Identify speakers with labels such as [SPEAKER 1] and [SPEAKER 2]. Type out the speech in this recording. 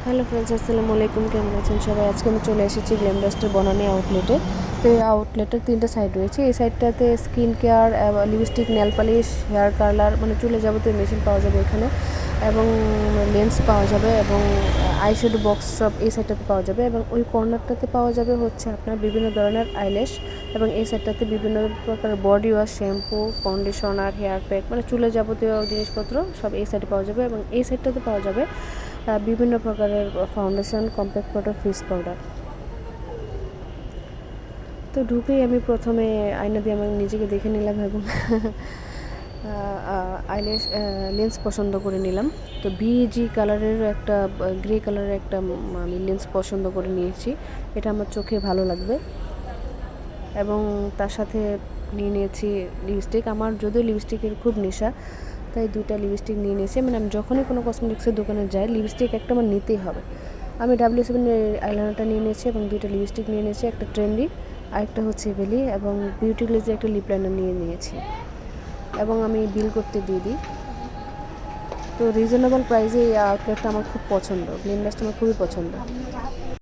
[SPEAKER 1] Hello friends, আসসালামু আলাইকুম। কেমন আছেন সবাই? আজকে আমি চলে এসেছি গ্ল্যামডাস্টের বনানী আউটলেটে। তো এই আউটলেটের 3টা সাইড রয়েছে। এই সাইডটাতে skin care, lipstick, nail polish, hair colour, মানে চুলে যাবতীয় মেশিন পাওয়া যাবে এখানে, এবং লেন্স পাওয়া যাবে, এবং আইশ্যাডো বক্স সব এই সাইডটাতে পাওয়া যাবে। এবং ওই কর্নারটাতে পাওয়া যাবে হচ্ছে আপনার বিভিন্ন ধরনের আইল্যাশ, এবং এই সাইডটাতে বিভিন্ন প্রকার body wash, shampoo, conditioner, hair pack, মানে চুলে যাবতীয় জিনিসপত্র সব এই সাইডে পাওয়া যাবে। এবং এই সাইডটাতে পাওয়া যাবে বিভিন্ন প্রকারের foundation, compact powder, face powder. তো ঢুকেই আমি প্রথমে আয়না দিয়ে আমি নিজেকে দেখে নিলাম, এবং আইল্যাশ লেন্স পছন্দ করে নিলাম। তো বিজি কালারের একটা, গ্রে কালারের একটা আমি লেন্স পছন্দ করে নিয়েছি। এটা আমার চোখে ভালো লাগবে। এবং তার সাথে নিয়ে নিয়েছি লিপস্টিক। আমার যদিও লিপস্টিকের খুব নেশা, তাই 2টা লিপস্টিক নিয়ে নিয়েছি। মানে আমি যখনই কোনো কসমেটিক্সের দোকানে যাই, লিপস্টিক একটা আমার নিতেই হবে। আমি W7 আইলাইনারটা নিয়ে নিয়েছি, এবং 2টা লিপস্টিক নিয়ে নিয়েছি, একটা ট্রেন্ডি, আরেকটা হচ্ছে এভেলি, এবং বিউটি গ্লেজের একটা লিপ লাইনার নিয়ে নিয়েছি। এবং আমি বিল করতে দিয়ে দিই। তো রিজনেবল প্রাইসে এই আউটলেটটা আমার খুব পছন্দ, গ্ল্যামডাস্ট আমার খুবই পছন্দ।